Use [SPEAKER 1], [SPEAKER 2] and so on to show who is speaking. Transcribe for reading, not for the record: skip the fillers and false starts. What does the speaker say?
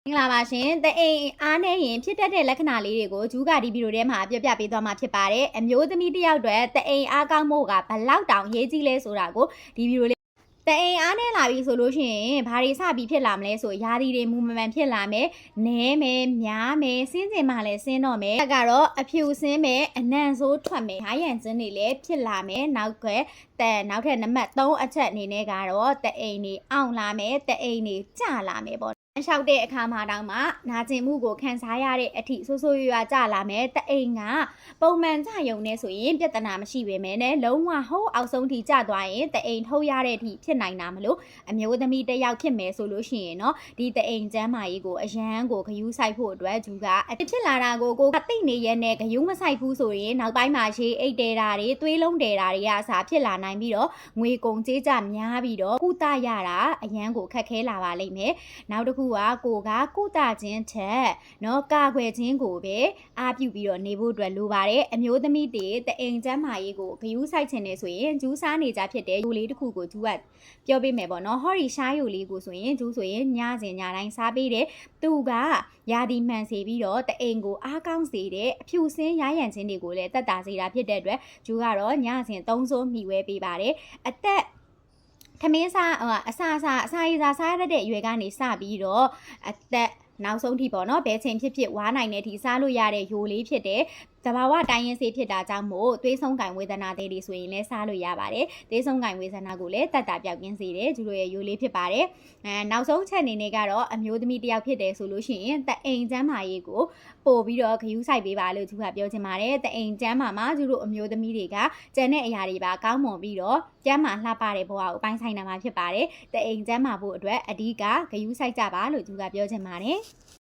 [SPEAKER 1] မင်္ဂလာပါရှင်တအိမ်အားနဲ့ရင်ဖြစ်တတ်တဲ့လက္ခဏာလေးတွေကိုဂျူးကဒီဗီဒီယိုထဲမှာပြပြပေးသွားမှာဖြစ်ပါတယ်အမျိုးသမီးတစ်ယောက်အတွက်တအိမ်အားကောင်းမှုကဘလောက်တောင်ရေးကြီးလဲဆိုတာကိုဒီဗီဒီယိုလေးတအိမ်အားနဲ့လာပြီဆိုလို့ရှိရင်ဘာတွေစပြီးဖြစ်လာမလဲဆိုရာသီတွေမူမမှန်ဖြစ်လာမယ်နဲမယ်များမယ်စင်းစင်မှလည်းစင်းတော့မယ်ကတော့အဖြူစင်းမယ်အနံ့ဆိုးထွက်မယ်ဟာရန်စင်းတွေလည်းဖြစ်လာမယ်နောက်ထပ်နံပါတ်3အချက်အနေနဲ့ကတော့တအိမ်တွေအောင်လာမယ်တအိမ်တွေကျလာမယ်ပေါ့လျှောက်တဲ့အခါမှာတောင်မှနာကျင်မှုကိုခံစားရတဲ့အထိဆိုးဆိုးရွားရွားကြလာမယ်တအိမ်ကပုံမှန်ကြယုံနေဆိုရင်ပြဿနာမရှိပေမဲ့လည်းလုံးဝဟိုးအောက်ဆုံးထိကျသွားရင်တအိမ်ထုတ်ရတဲ့အထိဖြစ်နိုင်တာမလို့အမျိုးသမီးတစ်ယောက်ဖြစ်မယ်ဆိုလို့ရှိရင်เนาะဒီတအိမ်ကျမ်းမာရေးကိုအရန်ကိုဂယုစိုက်ဖို့အတွက်ဂျူကအဖြစ်လာတာကိုကိုသိနေရတဲ့ဂယုမစိုက်ဘူးဆိုရင်နောက်ပိုင်းမှာရေအိတ်တဲတာတွေသွေးလုံးတဲတာတွေအစားဖြစ်လာနိုင်ပြီးတော့ငွေကုန်ကြေးကြများပြီးတော့ကုသရတာအရန်ကိုခက်ခဲလာပါလိမ့်မယ်နောက်တစ်ခုကိုကကုသခြင်းထက်เนาะကာကွယ်ခြင်းကိုပဲအားပြုပြီးတော့နေဖို့အတွက်လိုပါတယ်အမျိုးသမီးတွေတအိမ်ကျမ်းမာရေးကိုဂယုစိုက်ခြင်းနေဆိုရင်ဂျူးစားနေကြဖြစ်တဲ့ယိုလေးတစ်ခုကိုဂျူးကပြောပေးမယ်ပေါ့နော်ဟော်ရီရှားယိုလေးကိုဆိုရင်ဂျူးဆိုရင်ညစဉ်ညတိုင်းစားပေးတယ်သူကရာသီမှန်စေပြီးတော့တအိမ်ကိုအားကောင်းစေတဲ့အဖြူစင်းရရန်ခြင်းတွေကိုလည်းတက်တာစေတာဖြစ်တဲ့အတွက်ဂျူးကတော့ညစဉ်3စိုးမှီဝဲပေးပါတယ်အသက်ထမင်းစားအစာရေးစားစားရတဲ့အရွယ်ကနေစပြီးတော့အသက်နောက်ဆုံးထိပေါ့နော်ဘယ်ချိန်ဖြစ်ဝါနိုင်တဲ့အထိစားလို့ရတဲ့ယိုလေးဖြစ်တဲ့တဘာဝတိုင်းရင်စေးဖြစ်တာကြောင့်မို့သွေးဆုံးကင်ဝေဒနာတွေဆိုရင်လည်းစားလို့ရပါတယ်သွေးဆုံးကင်ဝေဒနာကိုလည်းတက်တာပြောက်ကင်းစေတယ်ကျူတို့ရဲ့ယိုလေးဖြစ်ပါတယ်နောက်ဆုံးချက်အနေနဲ့ကတော့အမျိုးသမီးတစ်ယောက်ဖြစ်တယ်ဆိုလို့ရှိရင်တအိမ်ကျမ်းမာရေးကိုပို့ပြီးတော့ဂယုစိုက်ပေးပါလို့ကျူကပြောချင်ပါတယ်တအိမ်ကျမ်းမာမှာကျူတို့အမျိုးသမီးတွေကကျန်တဲ့အရာတွေပါကောင်းမွန်ပြီးတော့ကျမ်းမာလှပတဲ့ဘဝကိုပိုင်းဆိုင်နိုင်မှာဖြစ်ပါတယ်တအိမ်ကျမ်းမာဖို့အတွက်အဓိကဂယုစိုက်ကြပါလို့ကျူကပြောချင်ပါတယ်